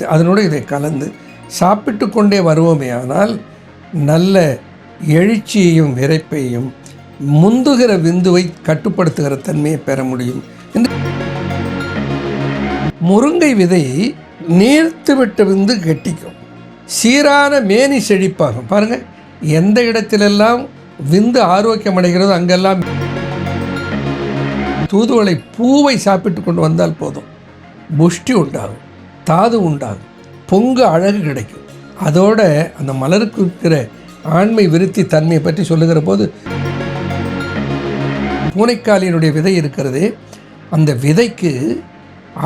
சேர்த்து அதனோடு இதை கலந்து சாப்பிட்டு கொண்டே வருவோமே ஆனால் நல்ல எழுச்சியையும் விரைப்பையும் முந்துகிற விந்துவை கட்டுப்படுத்துகிற தன்மையை பெற முடியும். முருங்கை விதை நீர்த்து விட்ட விந்து கெட்டிக்கும், சீரான மேனி செழிப்பாகும். பாருங்கள், எந்த இடத்திலெல்லாம் விந்து ஆரோக்கியம் அடைகிறதோ அங்கெல்லாம் தூதுவளை பூவை சாப்பிட்டு கொண்டு வந்தால் போதும், புஷ்டி உண்டாகும், தாது உண்டாகும், பொங்கு அழகு கிடைக்கும். அதோட அந்த மலருக்கு இருக்கிற ஆண்மை விருத்தி தன்மையை பற்றி சொல்லுகிற போது பூனைக்காலியினுடைய விதை இருக்கிறதே, அந்த விதைக்கு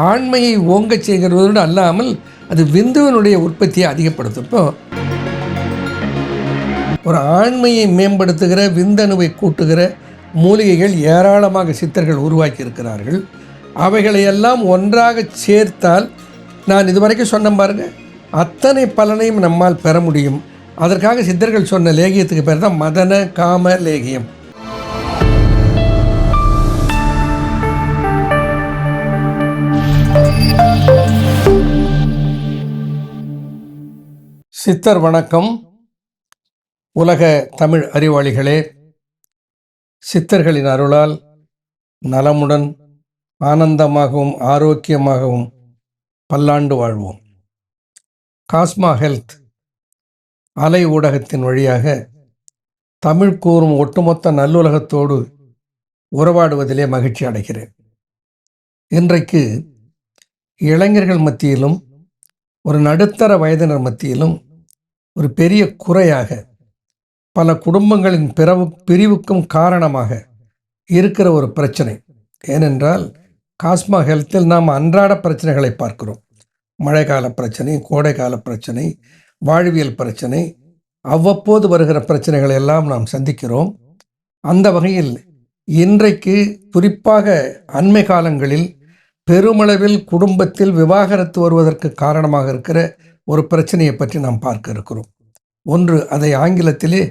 ஆண்மையை ஓங்க செய்கிறதோடு அல்லாமல் அது விந்துவனுடைய உற்பத்தியை அதிகப்படுத்தும். இப்போ ஒரு ஆண்மையை மேம்படுத்துகிற விந்தணுவை கூட்டுகிற மூலிகைகள் ஏராளமாக சித்தர்கள் உருவாக்கி இருக்கிறார்கள். அவைகளையெல்லாம் ஒன்றாக சேர்த்தால் நான் இதுவரைக்கும் சொன்ன பாருங்க, அத்தனை பலனையும் நம்மால் பெற முடியும். அதற்காக சித்தர்கள் சொன்ன லேகியத்துக்கு பேர் தான் மதன காம லேகியம். சித்தர் வணக்கம். உலக தமிழ் அறிவாளிகளே, சித்தர்களின் அருளால் நலமுடன் ஆனந்தமாகவும் ஆரோக்கியமாகவும் பல்லாண்டு வாழ்வோம். காஸ்மா ஹெல்த் அலை ஊடகத்தின் வழியாக தமிழ் கூறும் ஒட்டுமொத்த நல்லுலகத்தோடு உறவாடுவதிலே மகிழ்ச்சி அடைகிறேன். இன்றைக்கு இளைஞர்கள் மத்தியிலும் ஒரு நடுத்தர வயதினர் மத்தியிலும் ஒரு பெரிய குறையாக, பல குடும்பங்களின் பிரிவுக்கும் காரணமாக இருக்கிற ஒரு பிரச்சனை. ஏனென்றால் காஸ்மா ஹெல்த்தில் நாம் அன்றாட பிரச்சனைகளை பார்க்கிறோம். மழைக்கால பிரச்சனை, கோடைக்கால பிரச்சனை, வாழ்வியல் பிரச்சனை, அவ்வப்போது வருகிற பிரச்சனைகளை எல்லாம் நாம் சந்திக்கிறோம். அந்த வகையில் இன்றைக்கு குறிப்பாக அண்மை காலங்களில் பெருமளவில் குடும்பத்தில் விவாகரத்து வருவதற்கு காரணமாக இருக்கிற ஒரு பிரச்சனையை பற்றி நாம் பார்க்க இருக்கிறோம். ஒன்று, அதை ஆங்கிலத்திலே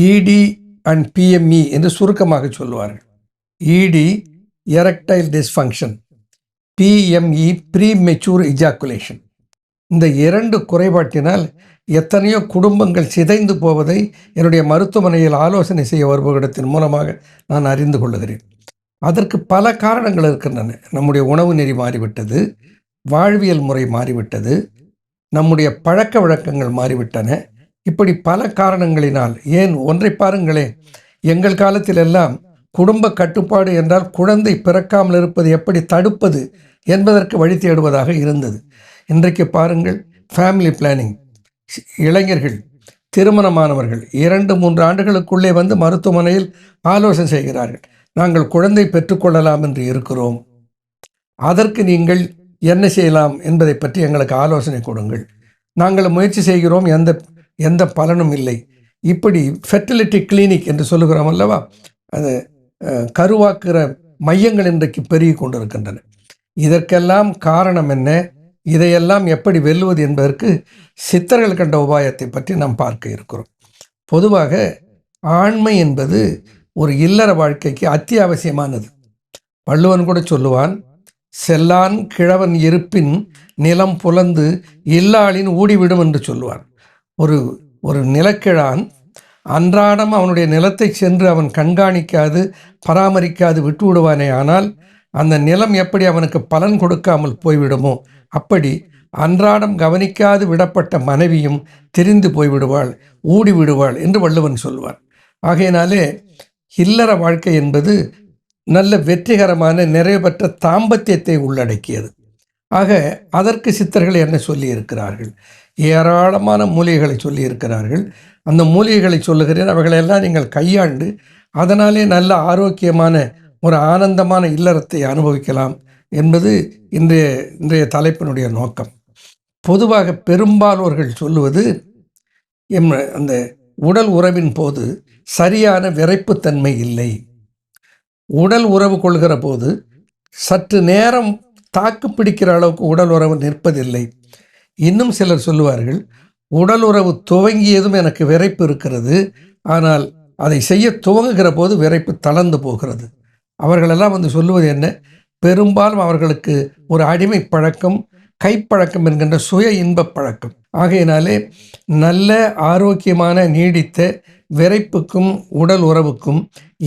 இடி அண்ட் பிஎம்இ என்று சுருக்கமாக சொல்லுவார்கள். ED erectile dysfunction, PME premature ejaculation. இந்த இரண்டு குறைபாட்டினால் எத்தனையோ குடும்பங்கள் சிதைந்து போவதை என்னுடைய மருத்துவமனையில் ஆலோசனை செய்ய வருபவரிடத்தின் மூலமாக நான் அறிந்து கொள்ளுகிறேன். அதற்கு பல காரணங்கள் இருக்கின்றன. நம்முடைய உணவு நெறி மாறிவிட்டது, வாழ்வியல் முறை மாறிவிட்டது, நம்முடைய பழக்க வழக்கங்கள் மாறிவிட்டன. இப்படி பல காரணங்களினால், ஏன் ஒன்றை பாருங்களேன், எங்கள் காலத்தில் எல்லாம் குடும்ப கட்டுப்பாடு என்றால் குழந்தை பிறக்காமல் இருப்பது எப்படி தடுப்பது என்பதற்கு வழி தேடுவதாக இருந்தது. இன்றைக்கு பாருங்கள், ஃபேமிலி பிளானிங். இளைஞர்கள், திருமணமானவர்கள் 2-3 ஆண்டுகளுக்குள்ளே வந்து மருத்துவமனையில் ஆலோசனை செய்கிறார்கள். நாங்கள் குழந்தை பெற்றுக்கொள்ளலாம் என்று இருக்கிறோம், அதற்கு நீங்கள் என்ன செய்யலாம் என்பதை பற்றி எங்களுக்கு ஆலோசனை கொடுங்கள். நாங்கள் முயற்சி செய்கிறோம், எந்த பலனும் இல்லை. இப்படி ஃபெர்டிலிட்டி கிளினிக் என்று சொல்லுகிறோம் அல்லவா, அது கருவாக்குற மையங்கள் இன்றைக்கு பெருகி கொண்டிருக்கின்றன. இதற்கெல்லாம் காரணம் என்ன, இதையெல்லாம் எப்படி வெல்லுவது என்பதற்கு சித்தர்கள் கண்ட உபாயத்தை பற்றி நாம் பார்க்க இருக்கிறோம். பொதுவாக ஆண்மை என்பது ஒரு இல்லற வாழ்க்கைக்கு அத்தியாவசியமானது. வள்ளுவன் கூட சொல்லுவான், செல்லான் கிழவன் இருப்பின் நிலம் புலந்து இல்லாளின் ஊடிவிடும் என்று சொல்லுவான். ஒரு நிலக்கிழான் அன்றாடம் அவனுடைய நிலத்தை சென்று அவன் கண்காணிக்காது பராமரிக்காது விட்டு விடுவானே, ஆனால் அந்த நிலம் எப்படி அவனுக்கு பலன் கொடுக்காமல் போய்விடுமோ, அப்படி அன்றாடம் கவனிக்காது விடப்பட்ட மனைவியும் தெரிந்து போய்விடுவாள், ஊடி விடுவாள் என்று வள்ளுவன் சொல்வான். ஆகையினாலே இல்லற வாழ்க்கை என்பது நல்ல வெற்றிகரமான நிறைவு பெற்ற தாம்பத்தியத்தை உள்ளடக்கியது. ஆக அதற்கு சித்தர்கள் என்ன சொல்லி இருக்கிறார்கள், ஏராளமான மூலிகைகளை சொல்லி இருக்கிறார்கள். அந்த மூலிகைகளை சொல்லுகிறேன், அவைகளெல்லாம் நீங்கள் கையாண்டு அதனாலே நல்ல ஆரோக்கியமான ஒரு ஆனந்தமான இல்லறத்தை அனுபவிக்கலாம் என்பது இன்றைய தலைப்பினுடைய நோக்கம். பொதுவாக பெரும்பாலோர்கள் சொல்லுவது, அந்த உடல் உறவின் போது சரியான விரைப்புத்தன்மை இல்லை. உடல் உறவு கொள்கிற போது சற்று நேரம் தாக்கு பிடிக்கிற அளவுக்கு உடல் உறவு நிற்பதில்லை. இன்னும் சிலர் சொல்லுவார்கள், உடல் உறவு துவங்கியதும் எனக்கு விரைப்பு இருக்கிறது, ஆனால் அதை செய்ய துவங்குகிற போது விரைப்பு தளர்ந்து போகிறது. அவர்களெல்லாம் சொல்லுவது என்ன, பெரும்பாலும் அவர்களுக்கு ஒரு அடிமை பழக்கம், கைப்பழக்கம் என்கின்ற சுய இன்பப் பழக்கம். ஆகையினாலே நல்ல ஆரோக்கியமான நீடித்த விரைப்புக்கும் உடல் உறவுக்கும்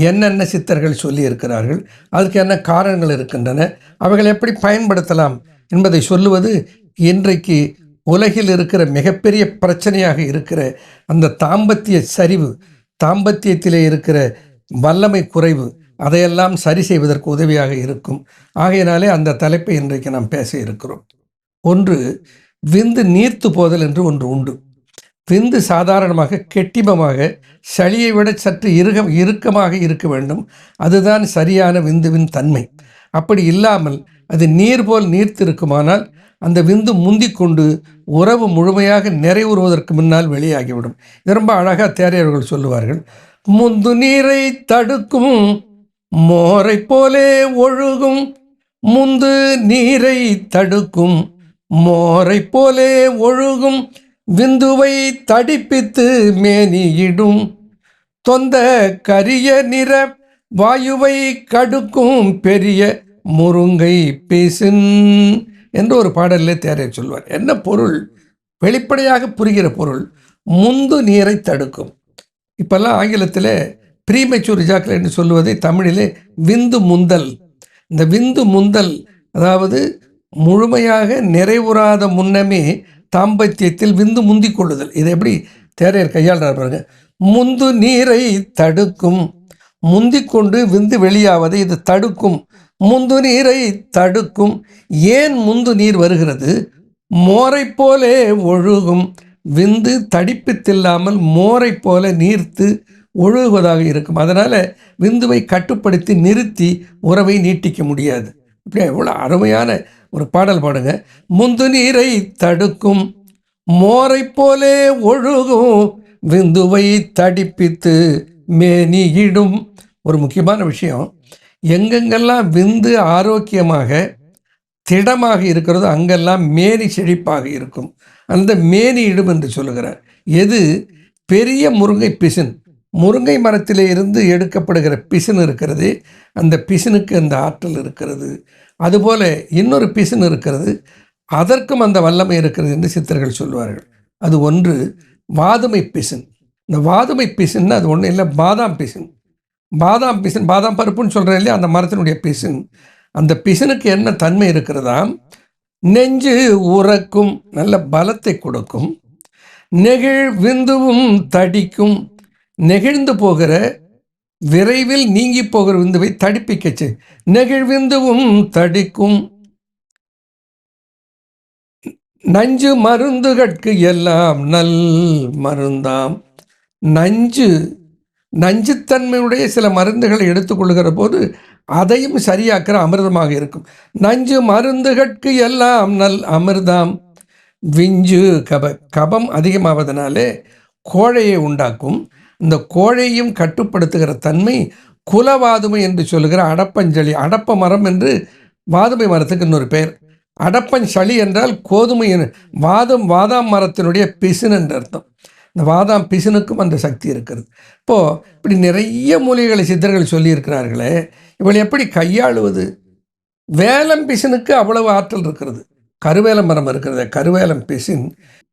என்னென்ன சித்தர்கள் சொல்லியிருக்கிறார்கள், அதற்கு என்ன காரணங்கள் இருக்கின்றன, அவைகளை எப்படி பயன்படுத்தலாம் என்பதை சொல்லுவது இன்றைக்கு உலகில் இருக்கிற மிகப்பெரிய பிரச்சனையாக இருக்கிற அந்த தாம்பத்திய சரிவு, தாம்பத்தியத்திலே இருக்கிற வல்லமை குறைவு, அதையெல்லாம் சரி செய்வதற்கு உதவியாக இருக்கும். ஆகையினாலே அந்த தலைப்பை இன்றைக்கு நாம் பேச இருக்கிறோம். ஒன்று, விந்து நீர்த்து போதல் என்று ஒன்று உண்டு. விந்து சாதாரணமாக கெட்டிமமாக சளியை விட சற்று இறுக்கமாக இருக்க வேண்டும். அதுதான் சரியான விந்துவின் தன்மை. அப்படி இல்லாமல் அது நீர் போல் நீர்த்திருக்குமானால் அந்த விந்து முந்திக்கொண்டு உறவு முழுமையாக நிறைவுறுவதற்கு முன்னால் வெளியாகிவிடும். இது ரொம்ப அழகாக தேரையர்கள் சொல்லுவார்கள். முந்து நீரை தடுக்கும் மோரை போலே ஒழுகும், முந்து நீரை தடுக்கும் மோரை போலே ஒழுகும், விந்துவை தடிப்பித்து மேனியிடும், தொந்த கரிய நிற வாயுவை கடுக்கும் பெரிய முருங்கை பிசின் என்று ஒரு பாடலில் தேரையர் சொல்வார். என்ன பொருள்? வெளிப்படையாக புரிகிற பொருள். முந்து நீரை தடுக்கும். இப்பெல்லாம் ஆங்கிலத்தில் ப்ரீமெச்சூர் இஜாக்குலேஷன் சொல்லுவதை தமிழிலே விந்து முந்தல். இந்த விந்து முந்தல் அதாவது முழுமையாக நிறைவுறாத முன்னமே தாம்பத்தியத்தில் விந்து முந்திக் கொள்ளுதல். இதை எப்படி தேரையர் கையாளுறார் பாருங்க. முந்து நீரை தடுக்கும், முந்திக்கொண்டு விந்து வெளியாவதை இது தடுக்கும். முந்து நீரை தடுக்கும். ஏன் முந்து நீர் வருகிறது? மோரை போலே ஒழுகும், விந்து தடிப்பித்தில்லாமல் மோரை போல நீர்த்து ஒழுகுவதாக இருக்கும். அதனால் விந்துவை கட்டுப்படுத்தி நிறுத்தி உறவை நீட்டிக்க முடியாது. இப்படி எவ்வளோ அருமையான ஒரு பாடல் பாடுங்க. முந்து நீரை தடுக்கும் மோரை போலே ஒழுகும், விந்துவை தடிப்பித்து மேனியிடும். ஒரு முக்கியமான விஷயம், எங்கெங்கெல்லாம் விந்து ஆரோக்கியமாக திடமாக இருக்கிறதோ அங்கெல்லாம் மேனி செழிப்பாக இருக்கும். அந்த மேனியிடும் என்று சொல்லுகிறார். எது? பெரிய முருங்கை பிசின், முருங்கை மரத்திலே இருந்து எடுக்கப்படுகிற பிசின் இருக்கிறது. அந்த பிசினுக்கு அந்த ஆற்றல் இருக்கிறது. அதுபோல் இன்னொரு பிசின் இருக்கிறது, அதற்கும் அந்த வல்லமை இருக்கிறது என்று சித்தர்கள் சொல்வார்கள். அது ஒன்று வாதுமை பிசின். இந்த வாதுமை பிசின்னா அது ஒன்றும் இல்லை, பாதாம் பிசின். பாதாம் பிசின், பாதாம் பருப்புன்னு சொல்கிறேன் இல்லையா, அந்த மரத்தினுடைய பிசின். அந்த பிசினுக்கு என்ன தன்மை இருக்கிறதா? நெஞ்சு உறக்கும், நல்ல பலத்தை கொடுக்கும். நெகிழ் விந்துவும் தடிக்கும், நெகிழ்ந்து போகிற விரைவில் நீங்கி போகிற விந்துவை தடிப்பிக்கச்சு. நெகிழ் விந்துவும் தடிக்கும். நஞ்சு மருந்துகட்கு எல்லாம் நல் மருந்தாம். நஞ்சுத்தன்மையுடைய சில மருந்துகளை எடுத்துக்கொள்கிற போது அதையும் சரியாக்குற அமிர்தமாக இருக்கும். நஞ்சு மருந்துகட்கு எல்லாம் நல் அமிர்தாம். விஞ்சு கபம் அதிகமாவதனாலே கோழையை உண்டாக்கும். இந்த கோழையும் கட்டுப்படுத்துகிற தன்மை குலவாதுமை என்று சொல்லுகிற அடப்பஞ்சளி, அடப்ப மரம் என்று வாதுமை மரத்துக்கு இன்னொரு பெயர். அடப்பஞ்சளி என்றால் கோதுமை, வாதாம் மரத்தினுடைய பிசின் என்று அர்த்தம். இந்த வாதாம் பிசினுக்கும் அந்த சக்தி இருக்கிறது. இப்போது இப்படி நிறைய மூலிகைகளை சித்தர்கள் சொல்லியிருக்கிறார்களே, இவளை எப்படி கையாளுவது? வேலம் பிசினுக்கு அவ்வளவு ஆற்றல் இருக்கிறது. கருவேலம் மரம் இருக்கிறது, கருவேலம் பிசின்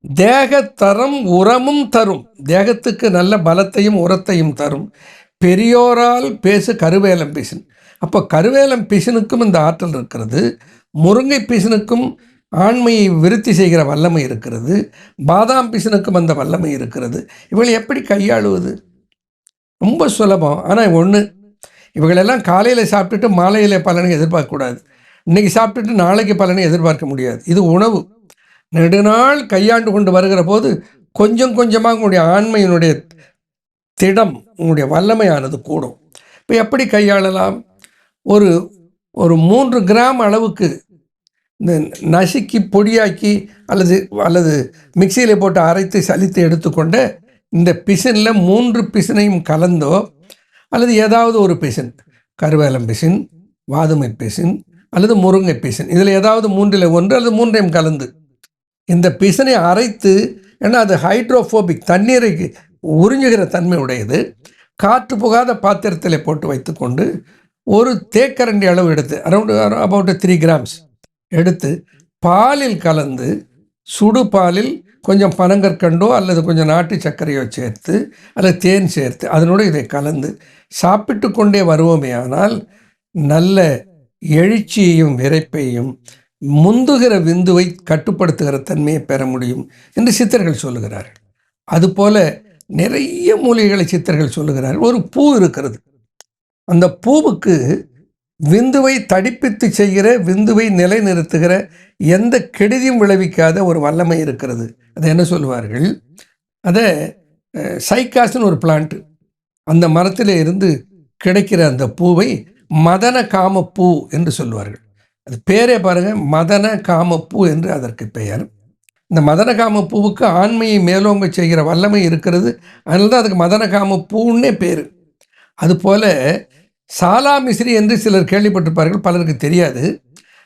தேகத்தரம் உரமும் தரும். தேகத்துக்கு நல்ல பலத்தையும் உரத்தையும் தரும். பெரியோரால் பேசு கருவேலம் பிசின். அப்போ கருவேலம் பிசினுக்கும் இந்த ஆற்றல் இருக்கிறது. முருங்கை பிசினுக்கும் ஆண்மையை விருத்தி செய்கிற வல்லமை இருக்கிறது. பாதாம் பிசினுக்கும் அந்த வல்லமை இருக்கிறது. இவளை எப்படி கையாளுவது? ரொம்ப சுலபம். ஆனால் ஒன்று, இவங்களெல்லாம் காலையில் சாப்பிட்டுட்டு மாலையில் பலனை எதிர்பார்க்கக்கூடாது. இன்றைக்கி சாப்பிட்டுட்டு நாளைக்கு பலனை எதிர்பார்க்க முடியாது. இது உணவு. நெடுநாள் கையாண்டு கொண்டு வருகிற போது கொஞ்சம் கொஞ்சமாக உங்களுடைய ஆண்மையினுடைய திடம், உங்களுடைய வல்லமையானது கூடும். இப்போ எப்படி கையாளலாம்? ஒரு 3 கிராம் அளவுக்கு இந்த நசுக்கி பொடியாக்கி அல்லது மிக்சியில் போட்டு அரைத்து சலித்து எடுத்துக்கொண்ட இந்த பிசினில் 3 பிசினையும் கலந்தோ அல்லது ஏதாவது ஒரு பிசின், கருவேலம் பிசின், வாதுமை பிசின் அல்லது முருங்கை பிசின், இதில் ஏதாவது 3ல் 1 அல்லது 3ஐயும் கலந்து இந்த பிசினை அரைத்து, ஏன்னா அது ஹைட்ரோஃபோபிக், தண்ணீரை உறிஞ்சுகிற தன்மை உடையது, காற்று புகாத பாத்திரத்தில் போட்டு வைத்துக்கொண்டு ஒரு தேக்கரண்டி அளவு எடுத்து, அபவுட் 3 கிராம்ஸ் எடுத்து பாலில் கலந்து சுடு பாலில் கொஞ்சம் பனங்கற்கண்டோ அல்லது கொஞ்சம் நாட்டு சர்க்கரையோ சேர்த்து அல்லது தேன் சேர்த்து அதனோடு இதை கலந்து சாப்பிட்டு கொண்டே வருவோமே ஆனால் நல்ல எழுச்சியையும் விரைப்பையும் முந்துகிற விந்துவை கட்டுப்படுத்துகிற தன்மையை பெற முடியும் என்று சித்தர்கள் சொல்லுகிறார்கள். அதுபோல நிறைய மூலிகைகளை சித்தர்கள் சொல்லுகிறார்கள். ஒரு பூ இருக்கிறது, அந்த பூவுக்கு விந்துவை தடிப்பித்து செய்கிற, விந்துவை நிலைநிறுத்துகிற, எந்த கெடுதியும் விளைவிக்காத ஒரு வல்லமை இருக்கிறது. அதை என்ன சொல்லுவார்கள், அதை சைக்காஸ்ன்னு ஒரு பிளான்ட்டு, அந்த மரத்தில் இருந்து கிடைக்கிற அந்த பூவை மதன காமப்பூ என்று சொல்லுவார்கள். அது பேரே பாருங்கள், மதன காமப்பூ என்று அதற்கு பெயர். இந்த மதன காமப்பூவுக்கு ஆண்மையை மேலோங்க செய்கிற வல்லமை இருக்கிறது. அதனால தான் அதுக்கு மதன காமப்பூன்னே பேர். அதுபோல் சாலா மிஸ்ரி என்று சிலர் கேள்விப்பட்டிருப்பார்கள், பலருக்கு தெரியாது.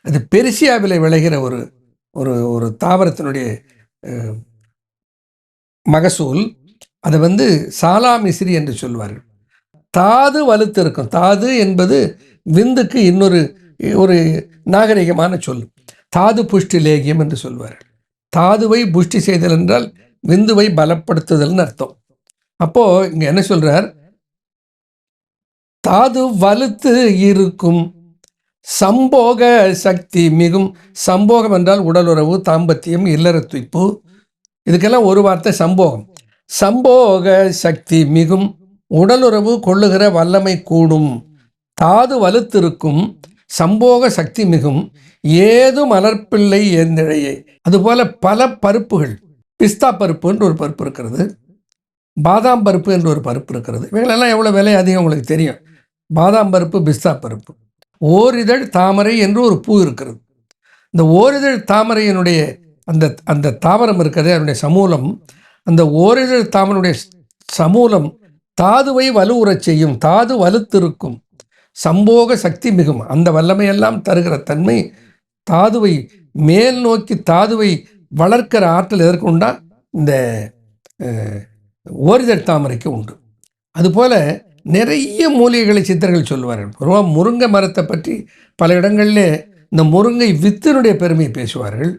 அது பெர்சியாவில் விளைகிற ஒரு ஒரு ஒரு தாவரத்தினுடைய மகசூல். அதை சாலா மிஸ்ரி என்று சொல்வார்கள். தாது வலுத்து இருக்கும். தாது என்பது விந்துக்கு இன்னொரு ஒரு நாகரிகமான சொல். தாது புஷ்டி லேகியம் என்று சொல்வார்கள். தாதுவை புஷ்டி செய்தல் என்றால் விந்துவை பலப்படுத்துதல்னு அர்த்தம். அப்போது இங்கே என்ன சொல்கிறார், தாது வலுத்து இருக்கும் சம்போக சக்தி மிகும். சம்போகம் என்றால் உடலுறவு, தாம்பத்தியம், இல்லற துய்ப்பு, இதுக்கெல்லாம் ஒரு வார்த்தை சம்போகம். சம்போக சக்தி மிகும், உடலுறவு கொள்ளுகிற வல்லமை கூடும். தாது வலுத்திருக்கும் சம்போக சக்தி மிகும், ஏது மலர்ப்பிள்ளை ஏந்திழையே. அதுபோல பல பருப்புகள், பிஸ்தா பருப்பு என்று ஒரு பருப்பு இருக்கிறது, பாதாம் பருப்பு என்று ஒரு பருப்பு இருக்கிறது. இவைகளெல்லாம் எவ்வளோ விலை அதிகம் உங்களுக்கு தெரியும். பாதாம் பருப்பு, பிஸ்தா பருப்பு. ஓரிதழ் தாமரை என்று ஒரு பூ இருக்கிறது. இந்த ஓரிதழ் தாமரையினுடைய அந்த அந்த தாவரம் இருக்கிறதே, அதனுடைய சமூலம், அந்த ஓரிதழ் தாமரையுடைய சமூலம் தாதுவை வலுவுறச் செய்யும். தாது வலுத்திருக்கும் சம்போக சக்தி மிகும். அந்த வல்லமையெல்லாம் தருகிற தன்மை தாதுவை மேல் நோக்கி தாதுவை வளர்க்கிற ஆற்றல் எதற்கு உண்டா, இந்த ஓரிதழ் தாமரைக்கு உண்டு. அதுபோல் நிறைய மூலிகைகளை சித்தர்கள் சொல்லுவார்கள். பொதுவாக முருங்கை மரத்தை பற்றி பல இடங்களில் இந்த முருங்கை வித்தினுடைய பெருமையை பேசுவார்கள்.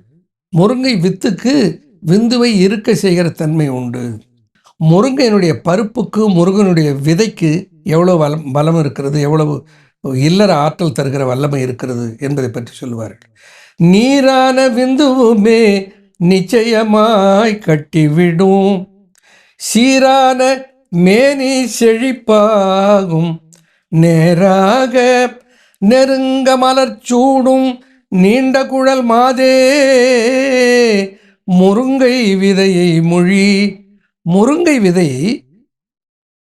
முருங்கை வித்துக்கு விந்துவை இருக்க செய்கிற தன்மை உண்டு. முருங்கையினுடைய பருப்புக்கு முருகனுடைய விதைக்கு எவ்வளோ பலம் இருக்கிறது, எவ்வளவு இல்லற ஆற்றல் தருகிற வல்லமை இருக்கிறது என்பதை பற்றி சொல்லுவார்கள். நீரான விந்துவுமே நிச்சயமாய் கட்டிவிடும், சீரான மேனி செழிப்பாகும், நேராக நெருங்க மலர்ச்சூடும் நீண்ட குழல் மாதே முருங்கை விதையை மொழி. முருங்கை விதையை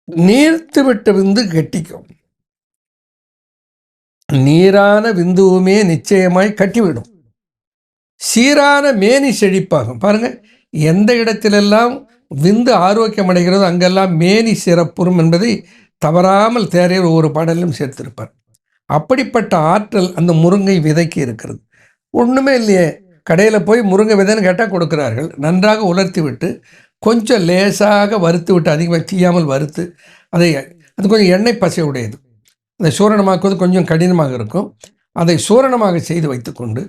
நீர்த்து விட்ட விந்து கெட்டிக்கும். நீரான விந்துவுமே நிச்சயமாய் கட்டிவிடும், சீரான மேனி செழிப்பாகும். பாருங்க, எந்த இடத்திலெல்லாம் விந்து ஆரோக்கியம் அடைகிறதோ அங்கெல்லாம் மேனி சிறப்புறும் என்பதை தவறாமல் தேரையர் ஒவ்வொரு பாடலிலும் சேர்த்திருப்பார். அப்படிப்பட்ட ஆற்றல் அந்த முருங்கை விதைக்கு இருக்கிறது. ஒன்றுமே இல்லையே, கடையில் போய் முருங்கை விதைன்னு கேட்டால் கொடுக்குறார்கள். நன்றாக உலர்த்தி விட்டு கொஞ்சம் லேசாக வறுத்து விட்டு, அதிகமாக தீயாமல் வறுத்து, அது கொஞ்சம் எண்ணெய் பசை உடையது, அதை சூரணமாக்குவது கொஞ்சம் கடினமாக இருக்கும். அதை சூரணமாக செய்து வைத்துக்கொண்டு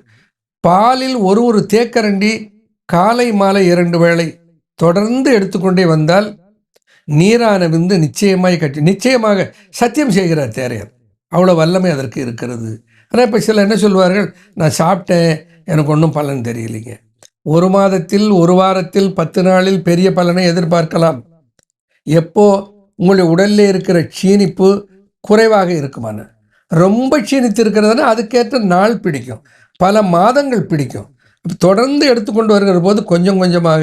பாலில் ஒரு தேக்கரண்டி காலை மாலை 2 வேளை தொடர்ந்து எடுத்துக்கொண்டே வந்தால் நீரான விந்து நிச்சயமாக சத்தியம் செய்கிறார் தேரையர். அவ்வளோ வல்லமை அதற்கு இருக்கிறது. ஆனால் இப்போ சில என்ன சொல்வார்கள், நான் சாப்பிட்டேன், எனக்கு ஒன்றும் பலன் தெரியலைங்க. 1 மாதத்தில் 1 வாரத்தில் 10 நாளில் பெரிய பலனை எதிர்பார்க்கலாம். எப்போ உங்களுடைய உடலில் இருக்கிற சீனிப்பு குறைவாக இருக்குமான, ரொம்ப சீனித்து இருக்கிறதுனா அதுக்கேற்ற நாள் பிடிக்கும், பல மாதங்கள் பிடிக்கும். தொடர்ந்து எடுத்துக்கொண்டு வருகிற போது கொஞ்சம் கொஞ்சமாக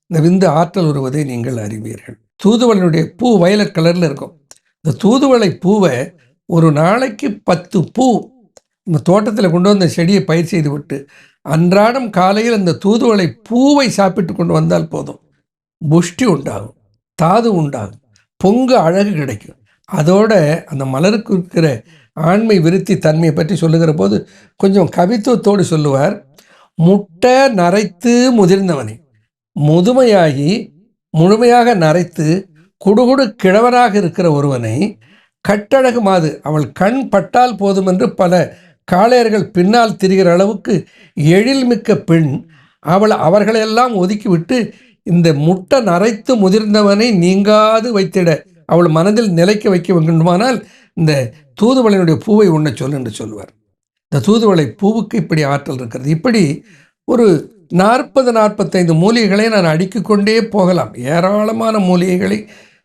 இந்த விந்து ஆற்றல் வருவதை நீங்கள் அறிவீர்கள். தூதுவளையினுடைய பூ வயலட் கலரில் இருக்கும். இந்த தூதுவளை பூவை ஒரு நாளைக்கு 10 பூ நம்ம தோட்டத்தில் கொண்டு வந்து செடியை பயிர் செய்து விட்டு அன்றாடம் காலையில் அந்த தூதுவளை பூவை சாப்பிட்டு கொண்டு வந்தால் போதும், புஷ்டி உண்டாகும், தாது உண்டாகும், பொங்கு அழகு கிடைக்கும். அதோட அந்த மலருக்கு இருக்கிற ஆண்மை விருத்தி தன்மையை பற்றி சொல்லுகிற போது கொஞ்சம் கவித்துவத்தோடு சொல்லுவார். முட்டை நரைத்து முதிர்ந்தவனை, முதுமையாகி முழுமையாக நரைத்து குடுகுடு கிழவராக இருக்கிற ஒருவனை கட்டழகு மாது, அவள் கண் பட்டால் போதும் என்று பல காளையர்கள் பின்னால் திரிகிற அளவுக்கு எழில்மிக்க பெண். அவர்களையெல்லாம் ஒதுக்கிவிட்டு இந்த முட்டை நரைத்து முதிர்ந்தவனை நீங்காது வைத்திட அவள் மனதில் நிலைக்க வைக்க வேண்டுமானால் இந்த தூதுவளையினுடைய பூவை உண்ண சொல் என்று சொல்வார். இந்த தூதுவளை பூவுக்கு இப்படி ஆற்றல் இருக்கிறது. இப்படி ஒரு 40-45 மூலிகைகளை நான் அடுக்கிக் கொண்டே போகலாம். ஏராளமான மூலிகைகளை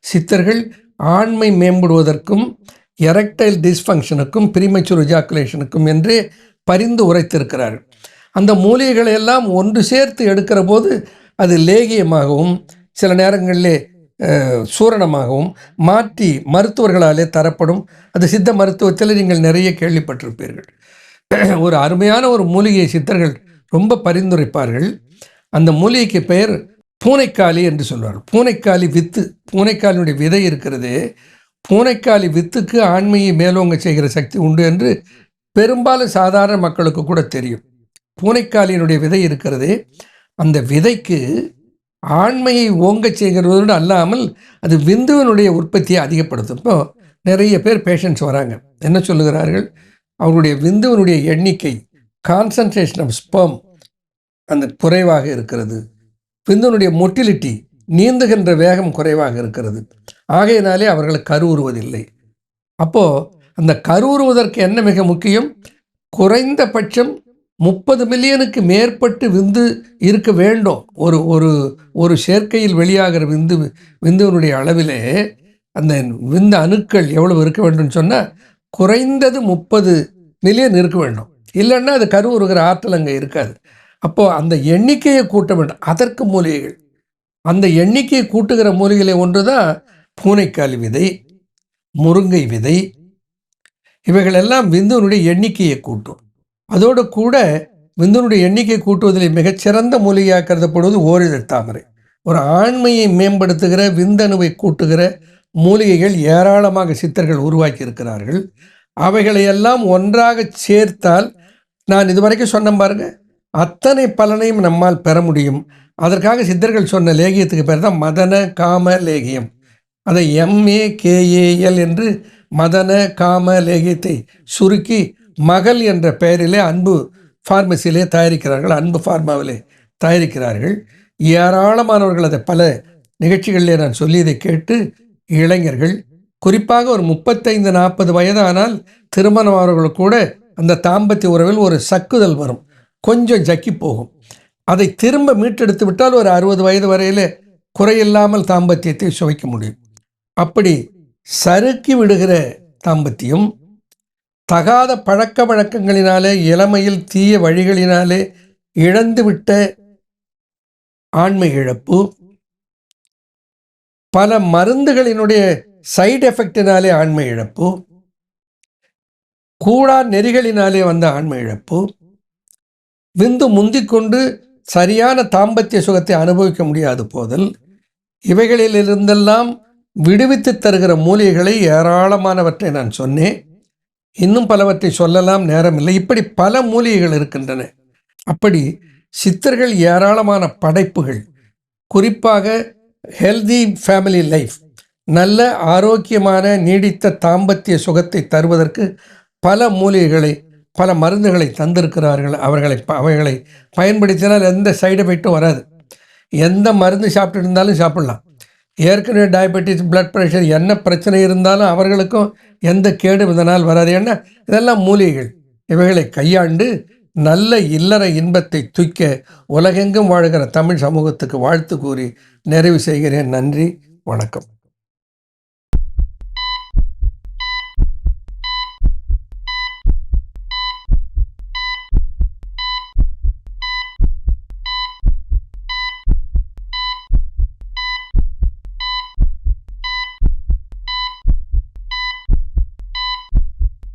சித்தர்கள் ஆண்மை மேம்படுவதற்கும் எரெக்டைல் டிஸ்ஃபங்க்ஷனுக்கும் ப்ரீமெச்சூர் எஜாக்குலேஷனுக்கும் என்றே பரிந்து உரைத்திருக்கிறார்கள். அந்த மூலிகைகளை எல்லாம் ஒன்று சேர்த்து எடுக்கிற போது அது லேகியமாகவும் சில நேரங்களிலே சூரணமாகவும் மாற்றி மருத்துவர்களாலே தரப்படும். அது சித்த மருத்துவத்தில் நீங்கள் நிறைய கேள்விப்பட்டிருப்பீர்கள். ஒரு அருமையான ஒரு மூலிகையை சித்தர்கள் ரொம்ப பரிந்துரைப்பார்கள். அந்த மூலிகைக்கு பெயர் பூனைக்காளி என்று சொல்வார். பூனைக்காளி வித்து, பூனைக்காலினுடைய விதை இருக்கிறது. பூனைக்காளி வித்துக்கு ஆண்மையை மேலோங்க செய்கிற சக்தி உண்டு என்று பெரும்பாலும் சாதாரண மக்களுக்கு கூட தெரியும். பூனைக்காலியினுடைய விதை இருக்கிறது. அந்த விதைக்கு ஆண்மையை ஓங்க செய்கிறதோடு அல்லாமல் அது விந்துவினுடைய உற்பத்தியை அதிகப்படுத்தும். இப்போ நிறைய பேர் பேஷண்ட்ஸ் வராங்க, என்ன சொல்லுகிறார்கள், அவருடைய விந்துவினுடைய எண்ணிக்கை, கான்சன்ட்ரேஷன் ஆஃப் ஸ்பெர்ம் அந்த குறைவாக இருக்கிறது, விந்துவினுடைய மொட்டிலிட்டி நீந்துகின்ற வேகம் குறைவாக இருக்கிறது, ஆகையினாலே அவர்கள் கருவுறுவதில்லை. அப்போது அந்த கருவுறுவதற்கு என்ன மிக முக்கியம், குறைந்தபட்சம் 30 மில்லியனுக்கு மேற்பட்டு விந்து இருக்க வேண்டும். ஒரு ஒரு ஒரு சேர்க்கையில் வெளியாகிற விந்துவினுடைய அளவிலே அந்த விந்து அணுக்கள் எவ்வளவு இருக்க வேண்டும் சொன்னால் குறைந்தது 30 மில்லியன் இருக்க வேண்டும். இல்லைன்னா அது கருவுறுகிற ஆற்றல் அங்கே இருக்காது. அப்போது அந்த எண்ணிக்கையை கூட்ட வேண்டும். அதற்கு மூலிகைகள், அந்த எண்ணிக்கையை கூட்டுகிற மூலிகைகளை ஒன்று தான் பூனைக்காலி விதை, முருங்கை விதை. இவைகளெல்லாம் விந்துனுடைய எண்ணிக்கையை கூட்டும். அதோடு கூட விந்துனுடைய எண்ணிக்கை கூட்டுவதில் மிகச்சிறந்த மூலிகையாக கருதப்படுவது ஓரிதழ் தாமரை. ஒரு ஆண்மையை மேம்படுத்துகிற விந்தணுவை கூட்டுகிற மூலிகைகள் ஏராளமாக சித்தர்கள் உருவாக்கி இருக்கிறார்கள். அவைகளையெல்லாம் ஒன்றாக சேர்த்தால் நான் இதுவரைக்கும் சொன்ன பாருங்க, அத்தனை பலனையும் நம்மால் பெற முடியும். அதற்காக சித்தர்கள் சொன்ன லேகியத்துக்கு பேர் தான் மதன காம லேகியம். அதை MAKAL என்று மதன காம லேகியத்தை சுருக்கி மகள் என்ற பெயரிலே அன்பு ஃபார்மசியிலே தயாரிக்கிறார்கள், அன்பு ஃபார்மாவிலே தயாரிக்கிறார்கள். ஏராளமானவர்கள் அதை பல நிகழ்ச்சிகளிலே நான் சொல்லியதை கேட்டு இளைஞர்கள், குறிப்பாக ஒரு 35-40 வயதானால் திருமணமானவர்கள் கூட அந்த தாம்பத்திய உறவில் ஒரு சக்குதல் வரும், கொஞ்சம் ஜக்கி போகும். அதை திரும்ப மீட்டெடுத்து விட்டால் ஒரு 60 வயது வரையிலே குறையில்லாமல் தாம்பத்தியத்தை சுவைக்க முடியும். அப்படி சறுக்கி விடுகிற தாம்பத்தியம், தகாத பழக்க வழக்கங்களினாலே இளமையில் தீய வழிகளினாலே இழந்துவிட்ட ஆண்மை இழப்பு, பல மருந்துகளினுடைய சைடு எஃபெக்டினாலே ஆண்மை இழப்பு, கூடா நெறிகளினாலே வந்த ஆண்மை இழப்பு, விந்து முந்திக்கொண்டு சரியான தாம்பத்திய சுகத்தை அனுபவிக்க முடியாது போதல், இவைகளிலிருந்தெல்லாம் விடுவித்து தருகிற மூலிகைகளை ஏராளமானவற்றை நான் சொன்னேன். இன்னும் பலவற்றை சொல்லலாம், நேரமில்லை. இப்படி பல மூலிகைகள் இருக்கின்றன. அப்படி சித்தர்கள் ஏராளமான படைப்புகள், குறிப்பாக ஹெல்தி ஃபேமிலி லைஃப், நல்ல ஆரோக்கியமான நீடித்த தாம்பத்திய சுகத்தை தருவதற்கு பல மூலிகைகளை, பல மருந்துகளை தந்திருக்கிறார்கள். அவைகளை பயன்படுத்தினால் எந்த சைடு எஃபெக்டும் வராது. எந்த மருந்து சாப்பிட்டு இருந்தாலும் சாப்பிடலாம். ஏற்கனவே டயபெட்டிஸ், பிளட் ப்ரெஷர், என்ன பிரச்சனை இருந்தாலும் அவர்களுக்கும் எந்த கேடும் இதனால் வராது. ஏன்னா இதெல்லாம் மூலிகைகள். இவைகளை கையாண்டு நல்ல இல்லற இன்பத்தை தூய்க்க உலகெங்கும் வாழ்கிற தமிழ் சமூகத்துக்கு வாழ்த்து கூறி நிறைவு செய்கிறேன். நன்றி, வணக்கம்.